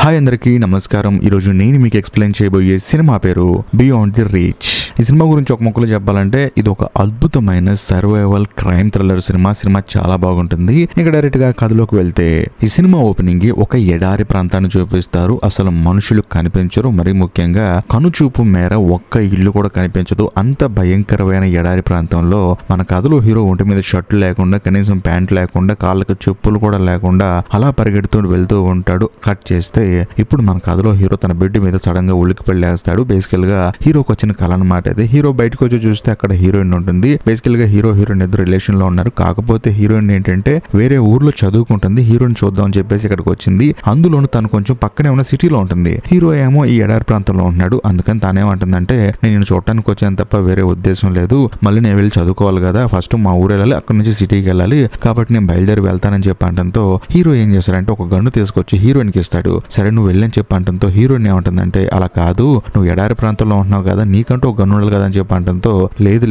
Hi అందరికీ నమస్కారం. ఈరోజు నేను మీకు ఎక్స్ప్లెయిన్ చేయబోయే సినిమా పేరు బియాండ్ ది రీచ్. ఈ సినిమా గురించి ఒక ముక్కలో చెప్పాలంటే ఇది ఒక అద్భుతమైన సర్వైవల్ క్రైమ్ థ్రిల్లర్ సినిమా. చాలా బాగుంటుంది. ఇంకా డైరెక్ట్ గా కథలోకి వెళ్తే ఈ సినిమా ఓపెనింగ్ కి ఒక ఎడారి ప్రాంతాన్ని చూపిస్తారు. అసలు మనుషులు కనిపించరు, మరి ముఖ్యంగా కనుచూపు మేర ఒక్క ఇల్లు కూడా కనిపించదు. అంత భయంకరమైన ఎడారి ప్రాంతంలో మన కథలో హీరో ఒంటి మీద షర్ట్ లేకుండా, కనీసం ప్యాంట్ లేకుండా, కాళ్ళకి చెప్పులు కూడా లేకుండా అలా పరిగెడుతూ వెళ్తూ ఉంటాడు. కట్ చేస్తే ఇప్పుడు మన కథలో హీరో తన బెడ్ మీద సడన్ గా ఉలికి పెళ్ళేస్తాడు. బేసికల్ గా హీరోకి వచ్చిన కళ అనమాట ఇది. హీరో బయటకు వచ్చి చూస్తే అక్కడ హీరోయిన్ ఉంటుంది. బేసికల్ గా హీరోయిన్ ఇద్దరు రిలేషన్ లో ఉన్నారు. కాకపోతే హీరోయిన్ ఏంటంటే వేరే ఊర్లో చదువుకుంటుంది. హీరోయిన్ చూద్దాం అని చెప్పేసి ఇక్కడికి వచ్చింది. అందులోను తను కొంచెం పక్కనే ఉన్న సిటీలో ఉంటుంది. హీరో ఏమో ఈ ఎడారి ప్రాంతంలో ఉంటున్నాడు. అందుకని తానేమంటుందంటే నేను చూడటానికి వచ్చాను తప్ప వేరే ఉద్దేశం లేదు. మళ్ళీ నేను వెళ్ళి చదువుకోవాలి కదా, ఫస్ట్ మా ఊరు వెళ్ళాలి, అక్కడ నుంచి సిటీకి వెళ్ళాలి, కాబట్టి నేను బయలుదేరి వెళ్తానని చెప్పంటంతో హీరో ఏం చేస్తాడంటే ఒక గన్ను తీసుకొచ్చి హీరోయిన్ కి ఇస్తాడు. సరే నువ్వు వెళ్ళని చెప్పంటంతో హీరోయిన్ ఏమంటుందంటే అలా కాదు, నువ్వు ఎడారి ప్రాంతంలో ఉంటున్నావు కదా, నీకంటూ ఒక గన్ను ఉండాలి కదా అని చెప్పంటంతో లేదు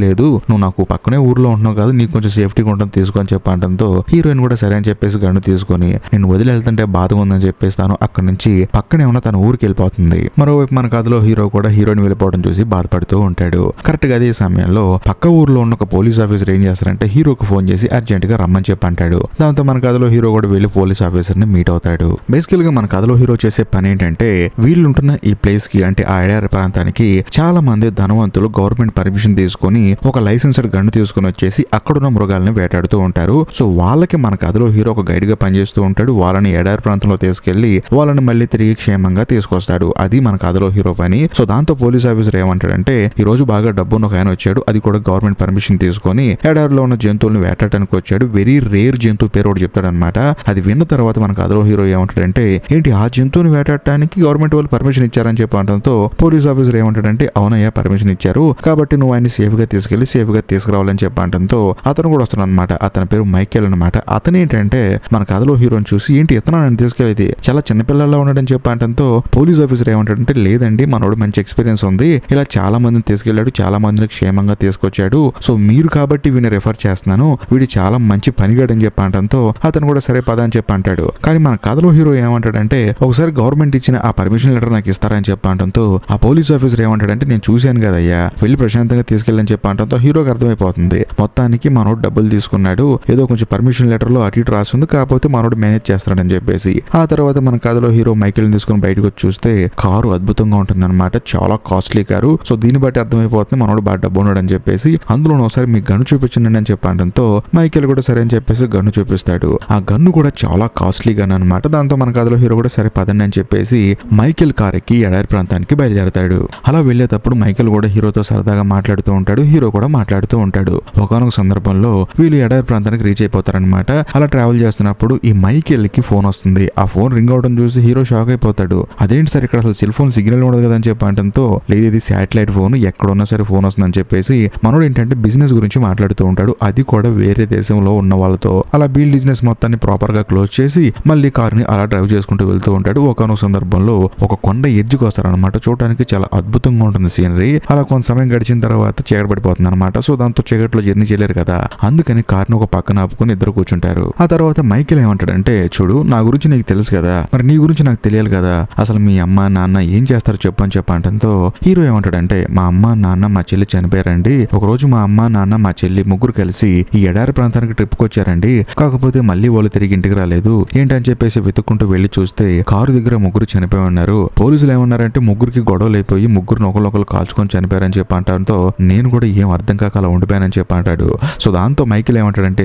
నువ్వు నాకు పక్కనే ఊర్లో ఉంటున్నావు కదా, నీకు కొంచెం సేఫ్టీగా ఉంటుంది తీసుకో అని చెప్పంటంతో హీరోయిన్ కూడా సరే అని చెప్పేసి గన్ను తీసుకొని నేను వదిలి వెళ్తుంటే బాధగా ఉందని చెప్పేస్తాను. అక్కడ నుంచి పక్కనే ఉన్న తన ఊరికి వెళ్ళిపోతుంది. మరోవైపు మన కథలో హీరో కూడా హీరోయిన్ వెళ్ళిపోవడం చూసి బాధపడుతూ ఉంటాడు. కరెక్ట్ గా అదే సమయంలో పక్క ఊర్లో ఉన్న ఒక పోలీస్ ఆఫీసర్ ఏం చేస్తారంటే హీరోకి ఫోన్ చేసి అర్జెంట్ గా రమ్మని చెప్పి అంటాడు. దాంతో మన కథలో హీరో కూడా వెళ్ళి పోలీస్ ఆఫీసర్ ని మీట్ అవుతాడు. బేసికల్ గా మన కథలో హీరో చేసే పని ఏంటంటే వీళ్ళుంటున్న ఈ ప్లేస్ కి అంటే ఆ ఎడారి ప్రాంతానికి చాలా మంది ధనవంతులు గవర్నమెంట్ పర్మిషన్ తీసుకొని ఒక లైసెన్స్డ్ గన్ను తీసుకుని వచ్చేసి అక్కడున్న మృగాలను వేటాడుతూ ఉంటారు. సో వాళ్ళకి మన కథలో హీరో ఒక గైడ్ గా పనిచేస్తూ ఉంటాడు. వాళ్ళని ఎడారి ప్రాంతంలో తీసుకెళ్లి వాళ్ళని మళ్ళీ తిరిగి క్షేమంగా తీసుకొస్తాడు. అది మన కథలో హీరో పని. సో దాంతో పోలీస్ ఆఫీసర్ ఏమంటాడంటే ఈ రోజు బాగా డబ్బున్న ఒక ఆయన వచ్చాడు, అది కూడా గవర్నమెంట్ పర్మిషన్ తీసుకొని ఎడారిలో ఉన్న జంతువులను వేటాడటానికి వచ్చాడు. వెరీ రేర్ జంతువు పేరు ఒకటి చెప్తాడు అనమాట. అది విన్న తర్వాత మన కథలో హీరో ఏమంటాడంటే ఏంటి ఆ జంతువుని వేటాడటానికి గవర్నమెంట్ వాళ్ళు పర్మిషన్ ఇచ్చారని చెప్పడంతో పోలీస్ ఆఫీసర్ ఏమంటాడంటే అవునయ్యా పర్మిషన్ ఇచ్చారు, కాబట్టి నువ్వు ఆయన సేఫ్ గా తీసుకెళ్లి సేఫ్ గా తీసుకురావాలని చెప్పడంతో అతను కూడా వస్తున్నాడు అనమాట. అతని పేరు మైకేల్ అనమాట. అతను ఏంటంటే మన కథలో హీరోని చూసి ఏంటి ఇతను నన్ను తీసుకెళ్ళేది చాలా చిన్నపిల్లల్లో ఉన్నాడని చెప్పడంతో పోలీస్ ఆఫీసర్ ఏమంటాడంటే లేదండి మనోడు మంచి ఎక్స్పీరియన్స్ ఉంది, ఇలా చాలా మందిని తీసుకెళ్లాడు, చాలా మందిని క్షేమంగా తీసుకొచ్చాడు, సో మీరు కాబట్టి వీడిని రిఫర్ చేస్తున్నాను, వీడి చాలా మంచి పనిగాడని చెప్పడంతో అతను కూడా సరే పద అని చెప్పి అంటాడు. కానీ మన కథలో హీరో ఏమంటాడంటే ఒకసారి గవర్నమెంట్ ఇచ్చిన ఆ పర్మిషన్ లెటర్ నాకు ఇస్తారని చెప్పడంతో ఆ పోలీస్ ఆఫీసర్ ఏమంటాడంటే నేను చూశాను కదయ్యా, వెళ్ళి ప్రశాంతంగా తీసుకెళ్ళని చెప్పడంతో హీరోకి అర్థమైపోతుంది మొత్తానికి మనోడు డబ్బులు తీసుకున్నాడు, ఏదో కొంచెం పర్మిషన్ లెటర్ లో అటు ఇటు రాస్తుంది, కాకపోతే మనోడు మేనేజ్ చేస్తాడని చెప్పేసి. ఆ తర్వాత మన కథలో హీరో మైకిల్ తీసుకుని బయటకు వచ్చి చూస్తే కారు అద్భుతంగా ఉంటుంది అనమాట. చాలా కాస్ట్లీ కారు. సో దీన్ని బట్టి అర్థమైపోతుంది మనోడు బాగా డబ్బు ఉన్నాడు అని చెప్పేసి. అందులో ఒకసారి మీకు గన్ను చూపించండి అని చెప్పడంతో మైకిల్ కూడా సరే అని చెప్పేసి గన్ను చూపిస్తాడు. ఆ గన్ను కూడా చాలా కాస్ట్లీ గన్ అనమాట. దాంతో మన కథలో హీరో కూడా సరే పదండి అని చెప్పేసి మైకిల్ కార్ ఎక్కి ఎడారి ప్రాంతానికి బయలుదేరతాడు. అలా వెళ్లేటప్పుడు మైకిల్ కూడా హీరోతో సరదాగా మాట్లాడుతూ ఉంటాడు. హీరో కూడా మాట్లాడుతూ ఉంటాడు. ఒకనొక సందర్భంలో వీళ్ళు ఎడారి ప్రాంతానికి రీచ్ అయిపోతారనమాట. అలా ట్రావెల్ చేస్తున్నప్పుడు ఈ మైకిల్ కి ఫోన్ వస్తుంది. ఆ ఫోన్ రింగ్ అవడం చూసి హీరో షాక్ అయిపోతాడు. అదేంటి సార్ ఇక్కడ అసలు సెల్ ఫోన్ సిగ్నల్ ఉండదు కదా అని చెప్పడంతో లేదు ఇది శాటిలైట్ ఫోన్, ఎక్కడున్నా సరే ఫోన్ వస్తుందని చెప్పేసి మనోడు ఏంటంటే బిజినెస్ గురించి మాట్లాడుతూ ఉంటాడు. అది కూడా వేరే దేశంలో ఉన్న వాళ్ళతో. అలా బీల్ బిజినెస్ మొత్తాన్ని ప్రాపర్ గా క్లోజ్ చేసి మళ్ళీ కార్ని అలా డ్రైవ్ చేసుకుంటూ వెళ్తూ ఉంటాడు. ఒకనొక సందర్భంలో ఒక కొండ ఎడ్జ్కి వస్తారనమాట. చూడడానికి చాలా అద్భుతంగా ఉంటుంది సీనరీ. అలా కొంత సమయం గడిచిన తర్వాత చీకటి పడిపోతుంది అనమాట. సో దాంతో చీకట్లో జర్నీ చేయలేరు కదా, అందుకని కార్ని ఒక పక్కన ఆపుకుని ఇద్దరు కూర్చుంటారు. ఆ తర్వాత మైకిల్ ఏమంటాడంటే చూడు నా గురించి నీకు తెలుసు కదా, మరి నీ గురించి నాకు తెలియాలి కదా, అసలు మీ అమ్మ నాన్న ఏం చేస్తారో చెప్పు అని చెప్పడంతో హీరో ఏమంటాడంటే మా అమ్మ నాన్న మా చెల్లి చనిపోయారండి. ఒక రోజు మా అమ్మ నాన్న మా చెల్లి ముగ్గురు కలిసి ఈ ఎడారి ప్రాంతానికి ట్రిప్ కి వచ్చారండి. కాకపోతే మళ్ళీ వాళ్ళు తిరిగి ఇంటికి రాలేదు. ఏంటని చెప్పేసి వెతుక్కుంటూ వెళ్లి చూస్తే కారు దగ్గర ముగ్గురు చనిపోయి ఉన్నారు. పోలీసులు ఏమన్నారంటే ముగ్గురికి గొడవలు అయిపోయి ముగ్గురు ఒకళ్ళు కాల్చుకొని చనిపోయారని చెప్పి అంటారంతో నేను కూడా ఏం అర్థం కాక అలా ఉండిపోయానని చెప్పి అంటాడు. సో దాంతో మైకిల్ ఏమంటాడంటే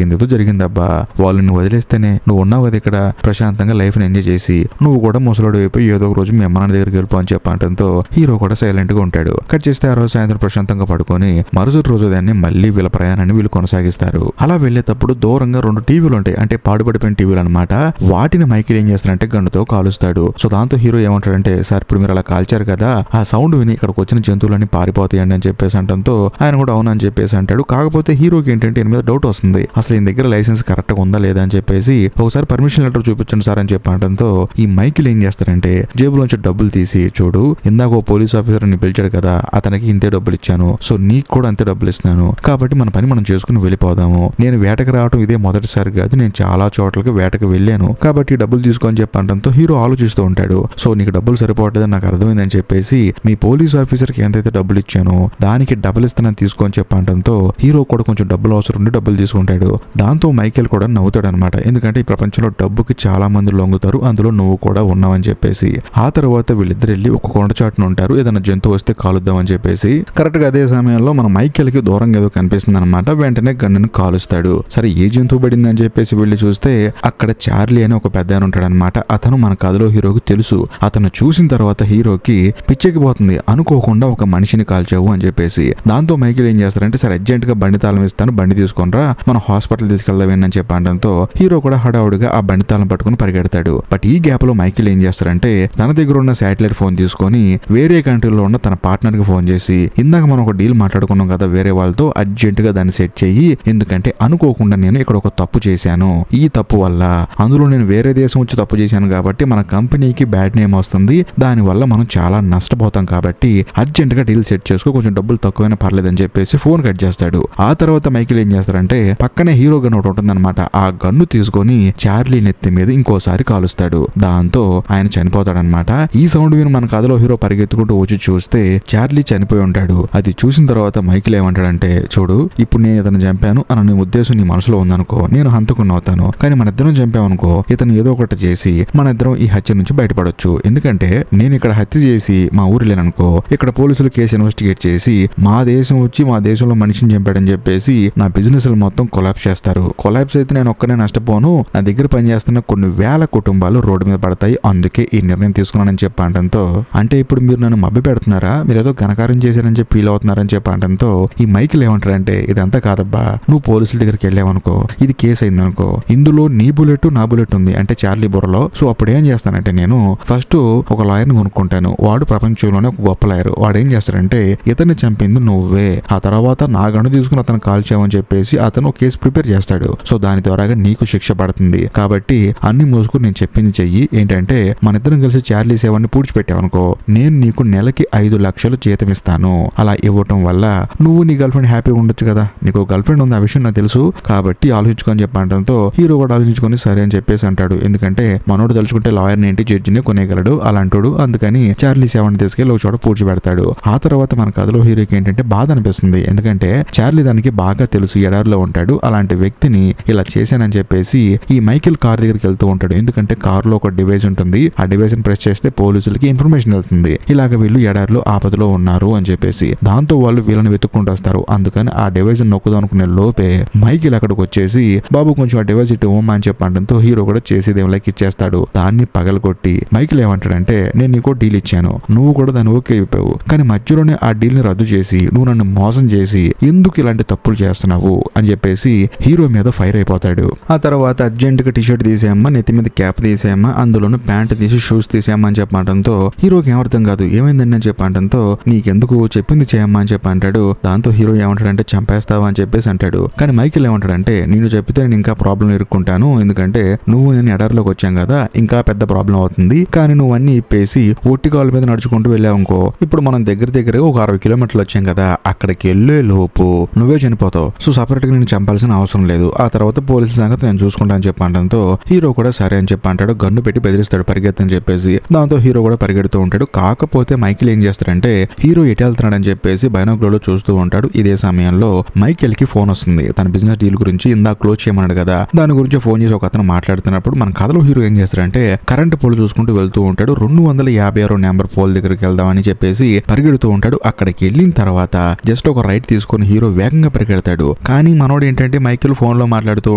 జరిగిందబ్బా, వాళ్ళని వదిలేస్తేనే నువ్వు ఉన్నావు కదా ఇక్కడ ప్రశాంతంగా లైఫ్ ని ఎంజాయ్ చేసి నువ్వు కూడా ముసలోడు అయిపోయి ఏదో ఒక రోజు మీ అమ్మ నాన్న దగ్గరికి వెళ్ళిపో అని చెప్పడంతో హీరో కూడా సైలెంట్ గా ఉంటాడు. కట్ చేస్తే ఆ రోజు సాయంత్రం ప్రశాంతంగా పడుకొని మరుసటి రోజు దాన్ని మళ్ళీ వీళ్ళ ప్రయాణాన్ని వీళ్ళు కొనసాగిస్తారు. అలా వెళ్లేటప్పుడు దూరంగా 2 టీవీలు ఉంటాయి, అంటే పాడుపడిపోయిన టీవీలు అనమాట. వాటిని మైకిల్ ఏం చేస్తాడంటే గన్నుతో కాలుస్తాడు. సో దాంతో హీరో ఏమంటాడంటే సార్ ఇప్పుడు మీరు అలా కాల్చారు కదా, ఆ సౌండ్ విని ఇక్కడికి వచ్చిన జంతువులన్నీ పారిపోతాయండి అని చెప్పేసి అంటంతో ఆయన కూడా అవునని చెప్పేసి అంటాడు. కాకపోతే హీరోకి ఏంటంటే ఈయన మీద డౌట్ వస్తుంది, అసలు ఈయన దగ్గర లైసెన్స్ కరెక్ట్ గా ఉందా లేదా అని చెప్పేసి ఒకసారి పర్మిషన్ లెటర్ చూపించండి సార్ అని చెప్పడంతో ఈ మైకిల్ ఏం చేస్తారంటే జేబులోంచి డబ్బులు తీసి చూడు ఇందాక ఓ పోలీస్ ఆఫీసర్ ని పిలిచాడు కదా, అతనికి ఇంతే డబ్బులు ఇచ్చాను, సో నీకు కూడా అంతే డబ్బులు ఇస్తున్నాను, కాబట్టి మన పని మనం చేసుకుని వెళ్ళిపోదాము. నేను వేటకు రావడం ఇదే మొదటిసారి కాదు, నేను చాలా చోట్లకి వేటకు వెళ్ళాను, కాబట్టి డబ్బులు తీసుకొని చెప్పడంతో హీరో హీరో ఆలోచిస్తూ ఉంటాడు. సో నీకు డబ్బులు సరిపోవట్లేదని నాకు అర్థమైందని చెప్పేసి మీ పోలీస్ ఆఫీసర్కి ఎంతైతే డబ్బులు ఇచ్చానో దానికి డబ్బులు ఇస్తానని తీసుకొని చెప్పడంతో హీరో కూడా కొంచెం డబ్బులు అవసరం ఉండి డబ్బులు తీసుకుంటాడు. దాంతో మైకేల్ కూడా నవ్వుతాడు అనమాట. ఎందుకంటే ఈ ప్రపంచంలో డబ్బుకి చాలా మంది లొంగుతారు, అందులో నువ్వు కూడా ఉన్నావని చెప్పేసి. ఆ తర్వాత వీళ్ళిద్దరు వెళ్ళి ఒక కొండచాటున ఉంటారు. ఏదైనా జంతువు వస్తే కాలుద్దామని చెప్పేసి. కరెక్ట్ గా అదే సమయంలో మన మైకేల్ కి దూరంగా ఏదో కనిపిస్తుంది అనమాట. వెంటనే గన్నును కాలుస్తాడు. సరే ఏ జంతువు పడింది అని చెప్పేసి వెళ్ళి చూస్తే అక్కడ చార్లీ అని ఒక పెద్ద ఆయన ఉంటాడు అనమాట. అతను మన కథలో హీరోకి తెలుసు. అతను చూసిన తర్వాత హీరోకి పిచ్చెక్కిపోతుంది. అనుకోకుండా ఒక మనిషిని కాల్చావు అని చెప్పేసి. దాంతో మైకేల్ ఏం చేస్తారంటే సరే అర్జెంట్ గా బండి తాళం ఇస్తాను, బండి తీసుకొనిరా, మనం హాస్పిటల్ తీసుకెళ్దామని చెప్పడంతో హీరో కూడా హడావుడిగా ఆ బండి తాళం పట్టుకుని పరిగెడతాడు. బట్ ఈ గ్యాప్ లో మైకేల్ ఏం చేస్తారంటే తన దగ్గర ఉన్న శాటిలైట్ ఫోన్ తీసుకొని వేరే కంట్రీలో ఉన్న తన పార్ట్నర్ కి ఫోన్ చేసి ఇందాక మనం ఒక డీల్ మాట్లాడుకున్నాం కదా వేరే వాళ్ళతో, అర్జెంట్ గా దాన్ని సెట్ చెయ్యి, ఎందుకంటే అనుకోకుండా నేను ఇక్కడ ఒక తప్పు చేశాను. ఈ తప్పు వల్ల అందులో నేను వేరే దేశం వచ్చి తప్పు చేశాను కాబట్టి మన కంపెనీకి బ్యాడ్ నేమ్ వస్తుంది, దాని వల్ల మనం చాలా నష్టపోతాం కాబట్టి అర్జెంట్ గా డీల్ సెట్ చేసుకో, కొంచెం డబ్బులు తక్కువైనా పర్లేదని చెప్పేసి ఫోన్ కట్ చేస్తాడు. ఆ తర్వాత మైకేల్ ఏం చేస్తారంటే పక్కనే హీరో గన్ ఒకటి ఉంటుందన్నమాట. ఆ గన్ను తీసుకొని చార్లీ నెత్తి మీద ఇంకోసారి కాలుస్తాడు. దాంతో ఆయన చనిపోతాడనమాట. ఈ సౌండ్ విని మన కథలో హీరో పరిగెత్తుకుంటూ వచ్చి చూస్తే చార్లీ చనిపోయి ఉంటాడు. అది చూసిన తర్వాత మైకేల్ ఏమంటాడంటే చూడు, ఇప్పుడు నేను ఇతను చంపాను అని నీ ఉద్దేశం నీ మనసులో ఉందనుకో, నేను హంతకుని అవుతాను. కానీ మన ఇద్దరం చంపామనుకో, ఇతను ఏదో ఒకటి చేసి మన ఇద్దరం ఈ హత్య నుంచి బయటపడొచ్చు. ఎందుకంటే నేను ఇక్కడ హత్య చేసి మా ఊరు లేననుకో, ఇక్కడ పోలీసులు కేసు ఇన్వెస్టిగేట్ చేసి మా దేశం వచ్చి మా దేశంలో మనిషిని చంపాడని చెప్పేసి నా బిజినెస్ మొత్తం కొలాప్స్ చేస్తారు. కొలాప్స్ అయితే నేను ఒక్కనే నష్టపోను, నా దగ్గర పనిచేస్తున్న కొన్ని వేల కుటుంబాలు రోడ్డు మీద పడతాయి. అందుకే ఈ నిర్ణయం తీసుకున్నానని చెప్పడంతో అంటే ఇప్పుడు మీరు నన్ను మభ్య పెడుతున్నారా, మీరు ఏదో ఘనకారం చేశారని చెప్పి ఫీల్ అవుతున్నారని చెప్పడంతో ఈ మైకేల్ ఏమంటారంటే ఇదంతా కాదబ్బా, నువ్వు పోలీసుల దగ్గరికి వెళ్ళావనుకో, ఇది కేసు అయిందనుకో, ఇందులో నీ బుల్లెట్ నా బుల్లెట్ ఉంది అంటే చార్లీ బుర్రలో. సో అప్పుడు ఏం చేస్తానంటే నేను ఫస్ట్ ఒక లాయర్ని కొనుక్కుంటాను, వాడు ప్రపంచంలోనే ఒక గొప్ప లాయర్. వాడు ఏం చేస్తాడంటే ఇతన్ని చంపింది నువ్వే, ఆ తర్వాత నా గన్ను తీసుకుని అతను కాల్చావని చెప్పేసి అతను కేసు ప్రిపేర్ చేస్తాడు. సో దాని ద్వారాగా నీకు శిక్ష పడుతుంది. కాబట్టి అన్ని మూసుకుని నేను చెప్పింది చెయ్యి. ఏంటంటే మన ఇద్దరం కలిసి చార్లీ సేవన్ని పూడ్చిపెట్టావనుకో, నేను నీకు నెలకి 5 లక్షలు జీతం ఇస్తాను. అలా ఇవ్వటం వల్ల నువ్వు నీ గర్ల్ ఫ్రెండ్ హ్యాపీగా ఉండొచ్చు కదా, నీకు గర్ల్ ఫ్రెండ్ ఉంది ఆ విషయం నాకు తెలుసు, కాబట్టి ఆలోచించుకొని చెప్పడంతో హీరో కూడా ఆలోచించుకొని సరే అని చెప్పేసి అంటాడు. ఎందుకంటే మనోడు తలుచుకుంటే లాయర్ని ఏంటి జడ్జిని కొనేయగలడు అలాంటోడు. అందుకని చార్లీ సేవని తీసుకెళ్లి ఒక చోట పూడ్చిపెడతాడు. ఆ తర్వాత మన కథలో హీరోకి ఏంటంటే బాధ అనిపిస్తుంది. ఎందుకంటే చార్లీ దానికి బాగా తెలుసు ఎడారిలో ఉంటాడు, అలాంటి వ్యక్తిని ఇలా చేశానని చెప్పేసి ఈ మైకేల్ కార్ దగ్గరికి వెళ్తూ ఉంటాడు. ఎందుకంటే కార్ లో ఒక డివైస్ ఉంటుంది, ఆ డివైస్ ని ప్రెస్ చేస్తే పోలీసులకి ఇన్ఫర్మేషన్ వెళ్తుంది, ఇలాగ వీళ్ళు ఎడారిలో ఆపదలో ఉన్నారు అని చెప్పేసి. దాంతో వాళ్ళు వీళ్ళని వెతుక్కుంటూ వస్తారు. అందుకని ఆ డివైస్ నొక్కుదాం అనుకునే లోపే మైకేల్ అక్కడికి వచ్చేసి బాబు కొంచెం ఆ డివైస్ ఇటు ఓమా అని చెప్పడంతో హీరో కూడా చేసేది ఏమిలాకి ఇచ్చేస్తాడు. దాన్ని పగలగొట్టి మైకేల్ ఏమంటాడంటే నేను నీకు డీల్ ఇచ్చాను, నువ్వు కూడా దాన్ని ఓకే అయిపోయావు, కానీ మధ్యలోనే ఆ డీల్ ని రద్దు చేసి నువ్వు నన్ను మోసం చేసి ఎందుకు ఇలాంటి తప్పులు చేస్తున్నావు అని చెప్పేసి హీరో మీద ఫైర్ అయిపోతాడు. ఆ తర్వాత అర్జెంట్ గా టీషర్ట్ తీసేయమ్మా, నెత్తి మీద క్యాప్ తీసేయమ్మా, అందులోనూ ప్యాంట్ తీసి షూస్ తీసేయమ్మా అని చెప్పడంతో హీరోకి ఏమర్థం కాదు, ఏమైందండి అని చెప్పడంతో నీకెందుకు చెప్పింది చేయమ్మా అని చెప్పి అంటాడు. దాంతో హీరో ఏమంటాడంటే చంపేస్తావా అని చెప్పేసి అంటాడు. కానీ మైకేల్ ఏమంటాడంటే నేను చెప్తే నేను ఇంకా ప్రాబ్లం ఇరుక్కుంటాను, ఎందుకంటే నువ్వు నేను ఎడారిలోకి వచ్చాం కదా, ఇంకా పెద్ద ప్రాబ్లం అవుతుంది, కానీ నువ్వు అన్ని ఇప్పేసి ఒట్టి కాళ్ళ మీద నడుచుకుంటూ వెళ్ళావనుకో, ఇప్పుడు మనం దగ్గర ఒక 60 కిలోమీటర్లు వచ్చాం కదా, అక్కడికి వెళ్ళే లోపు నువ్వే చనిపోతావు. సో సపరేట్ గా నేను చంపాల్సిన అవసరం లేదు, ఆ తర్వాత పోలీసుల సంగతి నేను చూసుకుంటా అని చెప్పడంతో హీరో కూడా సరే అని చెప్పి అంటాడు. గన్ను పెట్టి బెదిరిస్తాడు పరిగెత్తని చెప్పేసి. దాంతో హీరో కూడా పరిగెడుతూ ఉంటాడు. కాకపోతే మైకేల్ ఏం చేస్తాడంటే హీరో ఎటు వెళ్తున్నాడని చెప్పేసి బైనాక్యులర్ లో చూస్తూ ఉంటాడు. ఇదే సమయంలో మైకేల్ కి ఫోన్ వస్తుంది, తన బిజినెస్ డీల్ గురించి ఇందాక క్లోజ్ చేయమన్నాడు కదా, దాని గురించి ఫోన్ చేసి ఒక అతను మాట్లాడుతున్నప్పుడు మన కథలో హీరో ఏం చేస్తాడంటే కరెంట్ పోల్ చూసుకుంటూ వెళ్తూ ఉంటాడు. 256 నెంబర్ పోల్ దగ్గరికి వెళ్దామని చెప్పేసి పరిగెడుతూ ఉంటాడు. అక్కడికి వెళ్ళిన తర్వాత జస్ట్ ఒక రైట్ తీసుకొని హీరో వేగంగా పరిగెడతాడు. కానీ మనోడు ఏంటంటే మైకేల్ ఫోన్ లో మాట్లాడుతూ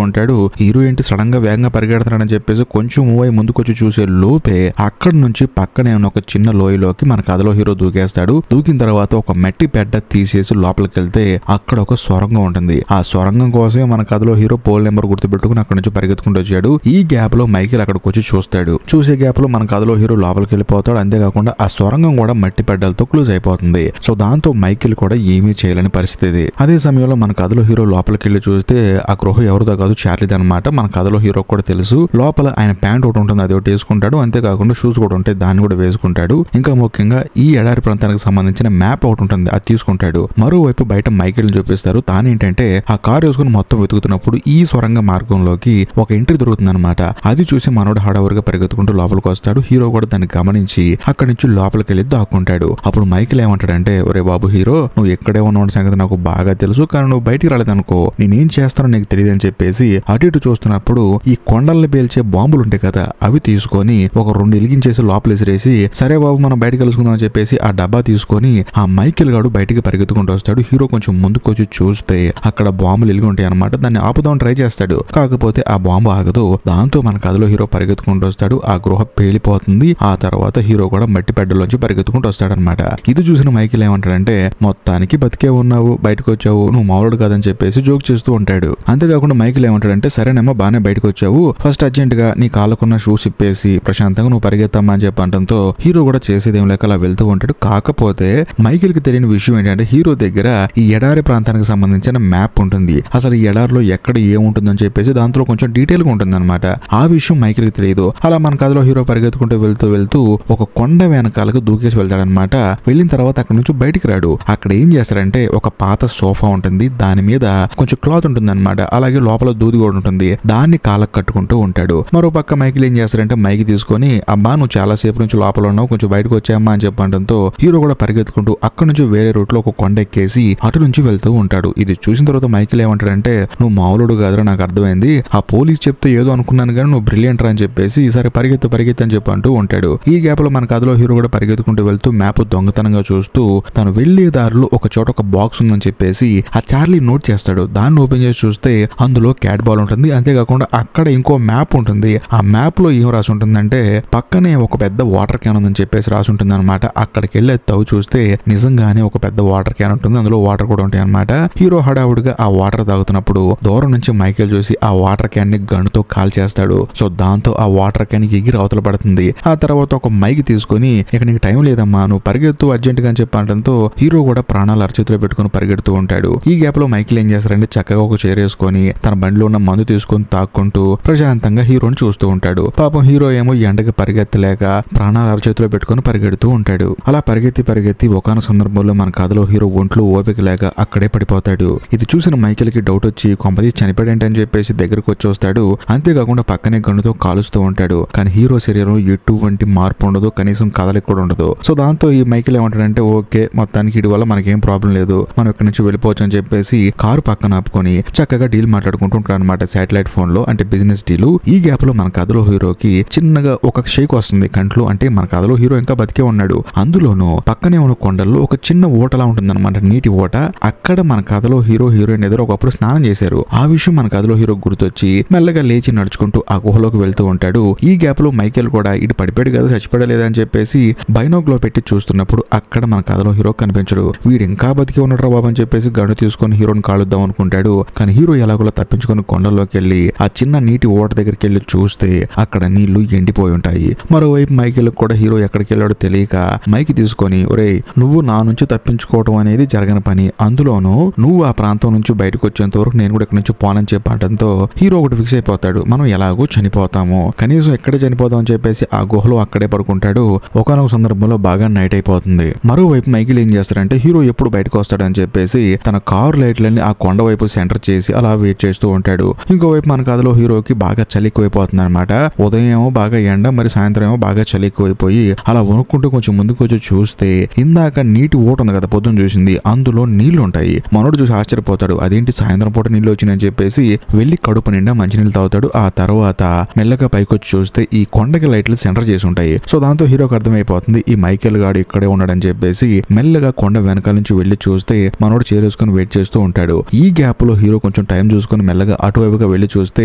ఉంటాడు. హీరో ఏంటి సడన్ గా వేగంగా పరిగెడుతున్నాడని చెప్పేసి కొంచెం మూవ్ అయి ముందుకొచ్చి చూసే లోపే అక్కడ నుంచి పక్కనే ఉన్న ఒక చిన్న లోయలోకి మన కథలో హీరో దూకేస్తాడు. దూకిన తర్వాత ఒక మట్టి పెడ్డ తీసేసి లోపలికి వెళ్తే అక్కడ ఒక సొరంగం ఉంటుంది. ఆ సొరంగం కోసమే మన కథలో హీరో పోల్ నెంబర్ గుర్తుపెట్టుకుని అక్కడ నుంచి పరిగెత్తుకుంటూ వచ్చాడు. ఈ గ్యాప్ లో మైకేల్ అక్కడికి వచ్చి చూస్తాడు. చూసే గ్యాప్ లో మన కథలో హీరో లోపలికి వెళ్ళిపోతాడు. అంతేకాకుండా ఆ సొరంగం కూడా మట్టి పెడ్డలతో క్లోజ్ అయిపోతుంది. సో దాంతో మైకేల్ కూడా ఏమీ చేయలేని పరిస్థితి. అదే సమయంలో మన కథలో హీరో లోపలికి వెళ్ళి చూస్తే ఆ గృహ ఎవరిదో కాదు చార్లీది అనమాట. మన కథలో హీరో కూడా తెలుసు. లోపల ఆయన ప్యాంట్ ఒకటి ఉంటుంది, అది ఒకటి వేసుకుంటాడు. అంతేకాకుండా షూస్ కూడా ఉంటాయి, దాన్ని కూడా వేసుకుంటాడు. ఇంకా ముఖ్యంగా ఈ ఎడారి ప్రాంతానికి సంబంధించిన మ్యాప్ ఒకటి ఉంటుంది, అది తీసుకుంటాడు. మరోవైపు బయట మైకేల్ చూపిస్తారు. తానేంటంటే ఆ కారు వేసుకుని మొత్తం వెతుకుతున్నప్పుడు ఈ సొరంగ మార్గంలోకి ఒక ఎంట్రీ దొరుకుతుంది అనమాట. అది చూసి మనోడు హడావుడిగా పరిగెత్తుకుంటూ లోపలికి వస్తాడు. హీరో కూడా దాన్ని గమనించి అక్కడి నుంచి లోపలికి వెళ్ళి దాక్కుంటాడు. అప్పుడు మైకిల్ ఏమంటాడంటే, ఒరే బాబు హీరో, నువ్వు ఎక్కడే ఉన్న సంగతి నాకు బాగా తెలుసు, కానీ నువ్వు బయటికి రాలేదనుకో నేనేం చేస్తానో నీకు తెలియదు అని చెప్పేసి అటు ఇటు చూస్తున్నప్పుడు ఈ కొండల్ని పేల్చే బాంబులు ఉంటాయి కదా, అవి తీసుకొని ఒక 2 వెలిగించేసి లోపల విసిరేసి, సరే బాబు మనం బయటకు కలుసుకుందాం అని చెప్పేసి ఆ డబ్బా తీసుకొని ఆ మైకిల్ గాడు బయటికి పరిగెత్తుకుంటూ వస్తాడు. హీరో కొంచెం ముందుకు వచ్చి చూస్తే అక్కడ బాంబులు వెలిగి ఉంటాయి అనమాట. దాన్ని ఆపుదాం ట్రై చేస్తాడు, కాకపోతే ఆ బాంబు ఆగదు. దాంతో మన కథలో హీరో పరిగెత్తుకుంటూ వస్తాడు. ఆ గృహ పేలిపోతుంది. ఆ తర్వాత హీరో కూడా మట్టి పెడ్డలోంచి పరిగెత్తుకుంటూ వస్తాడనమాట. ఇది చూసిన మైకిల్ ఏమంటాడంటే, మొత్తానికి బతికే ఉన్నావు, బయటకు వచ్చావు, నువ్వు మామూలు కాదని చెప్పేసి జోక్ చేస్తూ ఉంటాడు. అంతేకాకుండా మైకిల్ ఏమంటాడంటే, సరేనేమో బానే బయటకు వచ్చావు, ఫస్ట్ అర్జెంట్ గా నీ కాళ్ళకున్న షూస్ ఇప్పేసి ప్రశాంతంగా నువ్వు పరిగెత్తమ్మా అని చెప్పడంతో హీరో కూడా చేసేదేం లేక అలా వెళ్తూ ఉంటాడు. కాకపోతే మైకిల్ కి తెలియని విషయం ఏంటంటే, హీరో దగ్గర ఈ ఎడారి ప్రాంతానికి సంబంధించిన మ్యాప్ ఉంటుంది. అసలు ఈ ఎడారిలో ఎక్కడ ఏముంటుందని చెప్పేసి దాంట్లో కొంచెం డీటెయిల్ గా ఉంటుంది అనమాట. ఆ విషయం మైకిల్ కి తెలియదు. అలా మన కథలో హీరో పరిగెత్తుకుంటూ వెళ్తూ ఒక కొండ వెనకాలకు దూకేసి వెళ్తాడనమాట. వెళ్ళిన తర్వాత అక్కడ నుంచి బయటికి రాడు. అక్కడ ఏం చేస్తాడంటే, ఒక పాత సోఫా ఉంటుంది, దాని మీద కొంచెం క్లాత్ ఉంటుంది అనమాట. అలాగే లోపల దూది కూడా ఉంటుంది, దాన్ని కాళ్ళకు కట్టుకుంటూ ఉంటాడు. మరో పక్క మైకిల్ ఏం చేస్తాడంటే, మైక్ తీసుకొని, అమ్మా నువ్వు చాలా సేపు నుంచి లోపల ఉన్నావు, కొంచెం బయటకు వచ్చాయమ్మా అని చెప్పడంతో హీరో కూడా పరిగెత్తుకుంటూ అక్కడ నుంచి వేరే రూట్ లో ఒక కొండ ఎక్కేసి అటు నుంచి వెళ్తూ ఉంటాడు. ఇది చూసిన తర్వాత మైకిల్ ఏమంటాడంటే, నువ్వు మామూలుడు కాదురా, నాకు అర్థమైంది, ఆ పోలీస్ చెప్తే ఏదో అనుకున్నాను కానీ నువ్వు బ్రిలియంట్ రా అని చెప్పేసి ఈసారి పరిగెత్తు అని చెప్పంటూ ఉంటాడు. ఈ గ్యాప్ లో మన కథలో హీరో కూడా పరిగెత్తుకుంటూ వెళ్తూ మ్యాప్ దొంగతనంగా చూస్తూ తను వెళ్లే దారిలో ఒక చోట ఒక బాక్స్ ఉందని చెప్పేసి ఆ చార్లీ నోట్ చేస్తాడు. దాన్ని ఓపెన్ చేసి చూస్తే అందులో క్యాట్ బాల్ ఉంటుంది. అంతేకాకుండా అక్కడ ఇంకో మ్యాప్ ఉంటుంది. ఆ మ్యాప్ లో ఏం రాసి ఉంటుందంటే, పక్కనే ఒక పెద్ద వాటర్ క్యాన్ ఉందని చెప్పేసి రాసి ఉంటుంది అనమాట. అక్కడికి వెళ్ళి తవ్వు చూస్తే నిజంగానే ఒక పెద్ద వాటర్ క్యాన్ ఉంటుంది, అందులో వాటర్ కూడా ఉంటాయి అనమాట. హీరో హడావుడిగా ఆ వాటర్ తాగుతున్నప్పుడు దూరం నుంచి మైకేల్ చూసి ఆ వాటర్ క్యాన్ ని గన్నుతో కాల్ చేస్తాడు. సో దాంతో ఆ వాటర్ క్యాన్ ఎగిరి అవతల పడుతుంది. ఆ తర్వాత ఒక మైక్ తీసుకొని, ఇక నీకు టైం లేదమ్మా, నువ్వు పరిగెత్తు అర్జెంట్ గా అని చెప్పడంతో హీరో కూడా ప్రాణాలు అరచేతిలో పెట్టుకుని పరిగెడుతూ ఉంటాడు. ఈ గ్యాప్ లో మైకిల్ ఏం చేస్తారంటే, చక్కగా ఒక చైర్ వేసుకొని తన బండిలో ఉన్న మందు తీసుకొని తాక్కుంటూ ప్రశాంతంగా హీరోని చూస్తూ ఉంటాడు. పాపం హీరో ఏమో ఈ ఎండకి పరిగెత్తలేక ప్రాణాలు అరచేతిలో పెట్టుకుని పరిగెడుతూ ఉంటాడు. అలా పరిగెత్తి ఒకనొక సందర్భంలో మన కథలో హీరో ఒంట్లో ఓపిక లేక అక్కడే పడిపోతాడు. ఇది చూసిన మైకిల్ కి డౌట్ వచ్చి కొంపది చనిపోయాడేంటని చెప్పేసి దగ్గరకు వచ్చి వస్తాడు. అంతేకాకుండా పక్కనే గన్నుతో కాలుస్తూ ఉంటాడు. కానీ హీరో శరీరం ఎటువంటి మార్పు ఉండదు, కనీసం కదలిక కూడా ఉండదు. సో దాంతో ఈ మైకిల్ ఏమంటాడంటే, ఓకే మొత్తానికి ఇటు వల్ల మనకేం ప్రాబ్లం లేదు, మనం ఇక్కడి నుంచి వెళ్ళిపోవచ్చు అని చెప్పేసి కారు పక్కన ఆపుకొని చక్కగా డీల్ మాట్లాడుకుంటూ ఉంటాడు అనమాట, శాటిలైట్ ఫోన్ లో, అంటే బిజినెస్ డీల్. ఈ గ్యాప్ లో మన కథలో హీరోకి చిన్నగా ఒక షేక్ వస్తుంది కంట్లో. అంటే మన కథలో హీరో ఇంకా బతికే ఉన్నాడు. అందులోనూ పక్కనే ఉన్న కొండల్లో ఒక చిన్న ఓటలా ఉంటుంది అనమాట, నీటి ఓట. అక్కడ మన కథలో హీరోయిన్ ఎదురు ఒకప్పుడు స్నానం చేశారు. ఆ విషయం మన కథలో హీరో గుర్తొచ్చి మెల్లగా లేచి నడుచుకుంటూ ఆ గుహలోకి వెళ్తూ ఉంటాడు. ఈ గ్యాప్ లో మైకేల్ కూడా ఇటు పడిపోయాడు కదా, చచ్చిపోయలేదా అని చెప్పేసి బైనోక్ లో పెట్టి చూస్తున్నప్పుడు అక్కడ మన కథలో హీరో కనిపించడు. వీడు ఇంకా బతికి ఉన్నాడు బాబు అని చెప్పేసి గన్ను తీసుకొని హీరోని కాలుద్దాం అనుకుంటాడు. కానీ హీరో ఎలాగోలా తప్పించుకొని కొండల్లోకి వెళ్ళి ఆ చిన్న నీటి ఓట దగ్గరికి వెళ్ళి చూస్తే అక్కడ నీళ్లు ఎండిపోయి ఉంటాయి. మరోవైపు మైకేల్ కూడా హీరో ఎక్కడికి వెళ్ళాడో తెలియక మైక్ తీసుకొని, ఒరేయ్ నువ్వు నా నుంచి తప్పించుకోవడం అనేది జరగని పని, అందులోనూ నువ్వు ఆ ప్రాంతం నుంచి బయటకు వచ్చేంత వరకు నేను కూడా ఇక్కడ నుంచి పోనని చెప్పడంతో హీరో ఒకటి ఫిక్స్ అయిపోతాడు, మనం ఎలాగో చనిపోతాము, కనీసం ఎక్కడే చనిపోతాం అని చెప్పేసి ఆ గుహలో అక్కడే పడుకుంటాడు. ఒకనొక సందర్భంలో బాగా నైట్ అయిపోతుంది. మరోవైపు మైకిల్ ఏం చేస్తాడంటే, హీరో ఎప్పుడు బయటకు వస్తాడని చెప్పేసి తన కారు లైట్లన్నీ ఆ కొండ వైపు సెంటర్ చేసి అలా వెయిట్ చేస్తూ ఉంటాడు. ఇంకోవైపు మన కథలో హీరోకి బాగా చలి ఎక్కువైపోతుంది అనమాట. ఉదయం ఏమో బాగా ఎండ, మరి సాయంత్రం ఏమో బాగా చలి ఎక్కువైపోయి అలా వణుక్కుంటూ కొంచెం ముందుకు వచ్చి చూస్తే ఇందాక నీటి ఓట ఉంది కదా పొద్దున్న చూసింది, అందులో నీళ్లు ఉంటాయి. మనోడు చూసి ఆశ్చర్యపోతాడు, అదేంటి సాయంత్రం పూట నీళ్లు వచ్చినాయని చెప్పేసి వెళ్లి కడుపు నిండా మంచినీళ్ళు తాగుతాడు. ఆ తర్వాత మెల్లగా పైకొచ్చి చూస్తే ఈ కొండకి లైట్లు సెంటర్ చేసి ఉంటాయి. సో దాంతో హీరోకి అర్థమైపోతుంది ఈ మైకేల్ గాడు ఇక్కడే ఉన్నాడని చెప్పేసి మెల్లగా కొండ వెనకాల నుంచి వెళ్లి చూస్తే మనోడు చేరేసుకుని వెయిట్ చేస్తూ ఉంటాడు. ఈ గ్యాప్ లో హీరో కొంచెం టైం చూసుకుని మెల్లగా అటువైపుగా వెళ్లి చూస్తే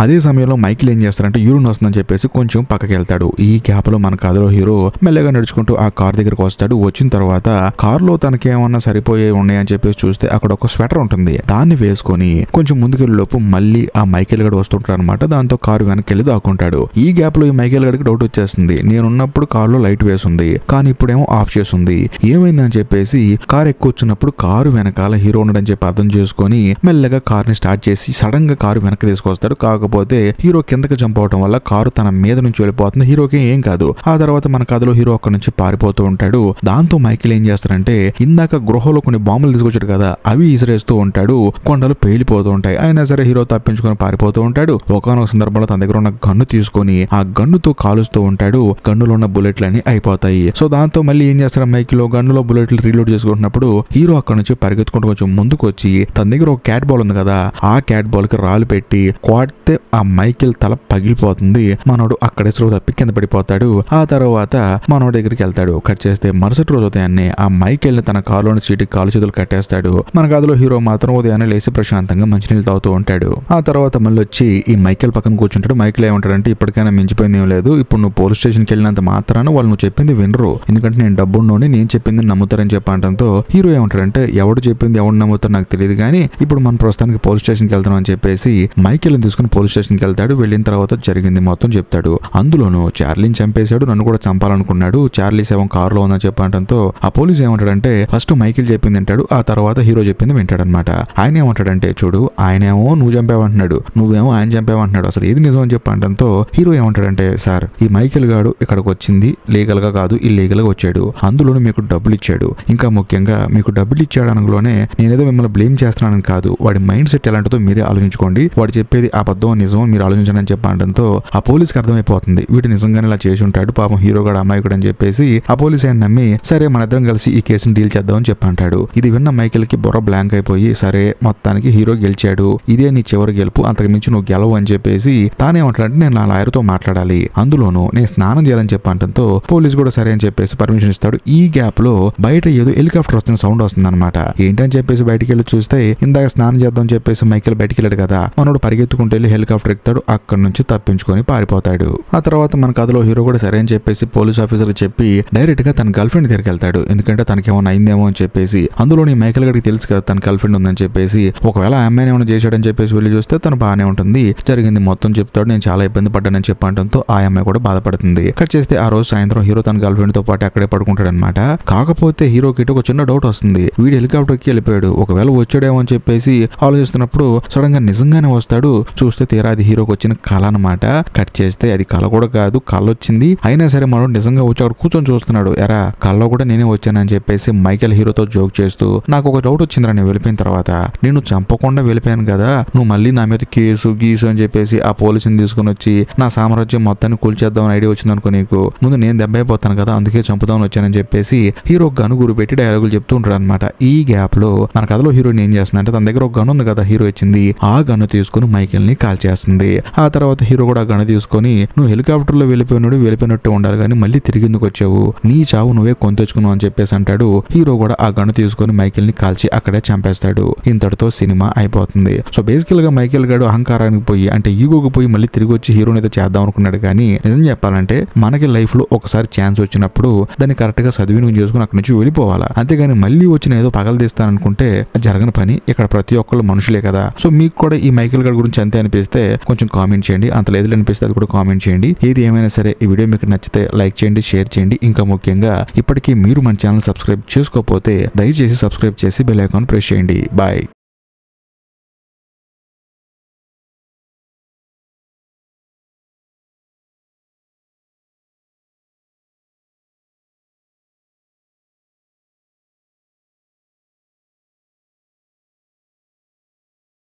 అదే సమయంలో మైకిల్ ఏం చేస్తారంటే యూరిన్ వస్తుందని చెప్పేసి కొంచెం పక్కకి వెళ్తాడు. ఈ గ్యాప్ లో మన కథలో హీరో మెల్లగా నడుచుకుంటూ ఆ కార్ దగ్గరకు వస్తాడు. వచ్చిన తర్వాత కార్ లో తనకి ఏమన్నా సరిపోయే ఉన్నాయని చెప్పేసి చూస్తే అక్కడ ఒక స్వెటర్ ఉంటుంది, దాన్ని వేసుకొని కొంచెం ముందుకెళ్ళి లోపు మళ్ళీ ఆ మైకేల్ గడు వస్తుంటాడు అనమాట. దాంతో కారు వెనక్కి వెళ్ళి దాక్కుంటాడు. ఈ గ్యాప్ లో ఈ మైకేల్ గడికి డౌట్ వచ్చేస్తుంది, నేనున్నప్పుడు కార్ లో లైట్ వేసింది కానీ ఇప్పుడేమో ఆఫ్ చేసింది, ఏమైందని చెప్పేసి కార్ ఎక్కువ వచ్చినప్పుడు కారు వెనకాల హీరో ఉన్నాడని చెప్పి అర్థం చేసుకొని మెల్లగా కార్ ని స్టార్ట్ చేసి సడన్ గా కారు వెనక్కి తీసుకొస్తాడు. కాకపోతే హీరో కిందకి జంప్ అవడం వల్ల కారు తన మీద నుంచి వెళ్ళిపోతుంది. హీరోకి ఏం కాదు. ఆ తర్వాత మన కథలో హీరో అక్కడ నుంచి పారిపోతూ ఉంటాడు. దాంతో మైకిల్ ఏం చేస్తారంటే, ఇందాక గృహలో కొన్ని బాంబులు తీసుకొచ్చాడు కదా, అవి ఇసిరేస్తూ ఉంటాడు. కొండలు పేలిపోతూ ఉంటాయి. అయినా సరే హీరో తప్పించుకొని పారిపోతూ ఉంటాడు. ఒకనొక సందర్భంలో తన దగ్గర ఉన్న గన్ను తీసుకొని ఆ ఆ గన్నుతో కాలుస్తూ ఉంటాడు. గన్నులో ఉన్న బుల్లెట్లన్నీ అయిపోతాయి. సో దాంతో మళ్ళీ ఏం చేస్తారు, మైకిల్ గన్నులో బుల్లెట్లు రీలోడ్ చేసుకుంటున్నప్పుడు హీరో అక్కడ నుంచి పరిగెత్తుకుంటూ కొంచెం ముందుకు వచ్చి తన దగ్గర ఒక క్యాట్ బాల్ ఉంది కదా, ఆ క్యాట్ బాల్ కి రాళ్ళు పెట్టి కొడితే ఆ మైకిల్ తల పగిలిపోతుంది. మనోడు అక్కడే స్లో తప్పి కింద పడిపోతాడు. ఆ తర్వాత మనోడి దగ్గరికి వెళ్తాడు. కట్ చేస్తే మరుసటి రోజు ఉదయాన్నే ఆ మైకిల్ ని తన కారులోని సీటుకి కాలు చేతులు కట్టేస్తాడు. మన కథలో హీరో మాత్రం ఉదయాన్నే లేచి ప్రశాంతంగా మంచినీళ్ళు తాగుతూ ఉంటాడు. ఆ తర్వాత మళ్ళీ వచ్చి ఈ మైకిల్ పక్కన కూర్చుంటాడు. మైకిల్ ఏమంటాడంటే, ఇప్పటికైనా మించిపోయింది ఏం లేదు, ఇప్పుడు నువ్వు పోలీస్ స్టేషన్కి వెళ్ళినంత మాత్రాన వాళ్ళు నువ్వు చెప్పింది వినరు, ఎందుకంటే నేను డబ్బున్నోని, నేను చెప్పింది నమ్ముతారని చెప్పడంతో హీరో ఏమంటాడంటే, ఎవడు చెప్పింది ఎవడు నమ్ముతారు నాకు తెలియదు కానీ ఇప్పుడు మనం ప్రస్తుతానికి పోలీస్ స్టేషన్కి వెళ్తాం అని చెప్పేసి మైకిల్ తీసుకుని పోలీస్ స్టేషన్కి వెళ్తాడు. వెళ్ళిన తర్వాత జరిగింది మొత్తం చెప్తాడు. అందులోనూ చార్లీని చంపేశాడు, నన్ను కూడా చంపాలనుకున్నాడు, చార్లీ శవం కారులో ఉందని చెప్పడంతో ఆ పోలీస్ ఏమంటాడంటే, ఫస్ట్ మైకిల్ చెప్పింది వింటాడు, ఆ తర్వాత హీరో చెప్పింది వింటాడనమాట. ఆయన ఏమంటాడంటే, చూడు ఆయనేమో నువ్వు చంపావంటున్నాడు, నువ్వేమో ఆయన చంపావంటున్నాడు, అసలు ఏది నిజం అని చెప్పడంతో హీరో ఏమంటాడంటే, సార్ ఈ మైకిల్ గాడు ఇక్కడికి వచ్చింది లీగల్ గా కాదు, ఇల్లీగల్ గా వచ్చాడు, అందులోనూ మీకు డబ్బులు ఇచ్చాడు, ఇంకా ముఖ్యంగా మీకు డబ్బులు ఇచ్చాడు అనగానే నేనేదో మిమ్మల్ని బ్లేమ్ చేస్తున్నానని కాదు, వాడి మైండ్ సెట్ ఎలాంటిదో మీరే ఆలోచించుకోండి, వాడు చెప్పేది అబద్ధం నిజం మీరు ఆలోచించండి అని చెప్పడంతో ఆ పోలీస్కి అర్థమైపోతుంది వీడు నిజంగానే ఇలా చేసి ఉంటాడు, పాపం హీరో గాడు అమాయకుడు అని చెప్పేసి ఆ పోలీస్ ఆయన నమ్మి సరే మన ఇద్దరం కలిసి ఈ కేసుని డీల్ చేద్దామని చెప్పంటాడు. ఇది విన్న మైకిల్ కి బుర్ర బ్లాంక్ అయిపోయి, సరే మొత్తానికి హీరో గెలిచాడు, ఇదే నీ చివరి గెలుపు, అంతకు మించి నువ్వు గెలవు అని చెప్పేసి తానేమంటాడంటే, నేను నా లాయర్తో మాట్లాడాలి, అందులోనూ నేను స్నానం చేయాలని చెప్పడంతో పోలీస్ కూడా సరే అని చెప్పేసి పర్మిషన్ ఇస్తాడు. ఈ గ్యాప్ లో బయట ఏదో హెలికాప్టర్ వస్తున్న సౌండ్ వస్తుంది అనమాట. ఏంటని చెప్పేసి బయటికి వెళ్ళి చూస్తే ఇందాక స్నానం చేద్దాం చెప్పేసి మైకిల్ బయటికి వెళ్ళాడు కదా, మనోడు పరిగెత్తుకుంటూ వెళ్ళి హెలికాప్టర్ ఎక్కుతాడు, అక్కడ నుంచి తప్పించుకొని పారిపోతాడు. ఆ తర్వాత మన కథలో హీరో కూడా సరే అని చెప్పేసి పోలీస్ ఆఫీసర్ చెప్పి డైరెక్ట్ గా తన గర్ల్ ఫ్రెండ్ దగ్గరికి వెళ్తాడు, ఎందుకంటే తనకేమైనా అయిందేమో అని చెప్పేసి. అందులోని మైకిల్ గడికి తెలుసు కదా తన గర్ల్ ఫ్రెండ్ ఉందని చెప్పేసి, ఒకవేళ ఆ అమ్మాయిని ఏమైనా చేశాడని చెప్పేసి వెళ్ళి చూస్తే తను బాగానే ఉంటుంది, జరిగింది మొత్తం చెప్తాడు, నేను చాలా ఇబ్బంది పడ్డానని చెప్పడంతో ఆ అమ్మాయి కూడా బాధపడుతుంది. కట్ చేస్తే ఆ రోజు సాయంత్రం హీరో తన గర్ల్ ఫ్రెండ్ తో పాటు అక్కడే పడుకుంటాడు అనమాట. కాకపోతే హీరోకి ఒక చిన్న డౌట్ వస్తుంది, వీడు హెలికాప్టర్ కి వెళ్ళిపోయాడు, ఒకవేళ వచ్చాడేమో అని చెప్పేసి ఆలోచిస్తున్నప్పుడు సడన్ గా నిజంగానే వస్తాడు. చూస్తే తీరా అది హీరోకి వచ్చిన కళ అనమాట. కట్ చేస్తే అది కళ కూడా కాదు, కళ వచ్చింది, అయినా సరే మనోడు నిజంగా వచ్చి అక్కడ కూర్చొని చూస్తున్నాడు, ఎరా కళ్ళలో కూడా నేనే వచ్చానని చెప్పేసి మైకేల్ హీరోతో జోక్ చేస్తూ, నాకు ఒక డౌట్ వచ్చిందిరా నేను వెళ్ళిపోయిన తర్వాత, నేను చంపకుండా వెళ్ళిపోయాను కదా, నువ్వు మళ్ళీ నా మీద కేసు గీసు అని చెప్పేసి ఆ పోలీసుని తీసుకుని వచ్చి నా సామ్రాజ్యం మొత్తాన్ని కూల్చేద్దామని ఐడియా వచ్చింది అనుకో నీకు, ముందు నేను దెబ్బ అయిపోతాను కదా అందుకే చంపుదామని వచ్చానని చెప్పేసి హీరో గను గురి పెట్టి డైలాగులు చెప్తూ ఉంటాడు అనమాట. ఈ గ్యాప్ లో మన కథలో హీరోయిన్ ఏం చేస్తుందంటే, తన దగ్గర ఒక గన్ ఉంది కదా హీరో ఇచ్చింది, ఆ గన్ను తీసుకుని మైకేల్ ని కాల్ చేస్తుంది. ఆ తర్వాత హీరో కూడా ఆ గన్ను తీసుకొని, నువ్వు హెలికాప్టర్ లో వెళ్ళిపోయినట్టు ఉండాలి కానీ మళ్ళీ తిరిగి ఎందుకు వచ్చావు, నీ చావు నువ్వే కొని తెచ్చుకున్నావు అని చెప్పేసి అంటాడు. హీరో కూడా ఆ గన్ను తీసుకొని మైకేల్ ని కాల్చి అక్కడే చంపేస్తాడు. ఇంతటితో సినిమా అయిపోతుంది. సో బేసికల్ గా మైకేల్ గాడు అహంకారానికి పోయి అంటే ఈగోకి పోయి మళ్ళీ తిరిగి వచ్చి హీరోని ఏదో చేద్దాం అనుకున్నాడు, కానీ నిజం చెప్పాలంటే మనకి లైఫ్ లో ఒకసారి ఛాన్స్ వచ్చినప్పుడు దాన్ని కరెక్ట్ గా సద్వినియోగం చేసుకుని అక్కడి నుంచి వెళ్ళిపోవాలా, అంతేగాని మళ్ళీ వచ్చిన ఏదో పగలదీస్తాననుకుంటే జరగని పని. ఇక్కడ ప్రతి ఒక్కళ్ళు మనుషులే కదా. సో మీకు కూడా ఈ మైకేల్ గారి గురించి అంతే అనిపిస్తే కొంచెం కామెంట్ చేయండి, అంత లేదు అనిపిస్తే అది కూడా కామెంట్ చేయండి. ఏది ఏమైనా సరే ఈ వీడియో మీకు నచ్చితే లైక్ చేయండి, షేర్ చేయండి. ఇంకా ముఖ్యంగా ఇప్పటికీ మీరు మన ఛానల్ సబ్స్క్రైబ్ చేసుకోకపోతే దయచేసి సబ్స్క్రైబ్ చేసి బెల్ ఐకాన్ ప్రెస్ చేయండి. బాయ్.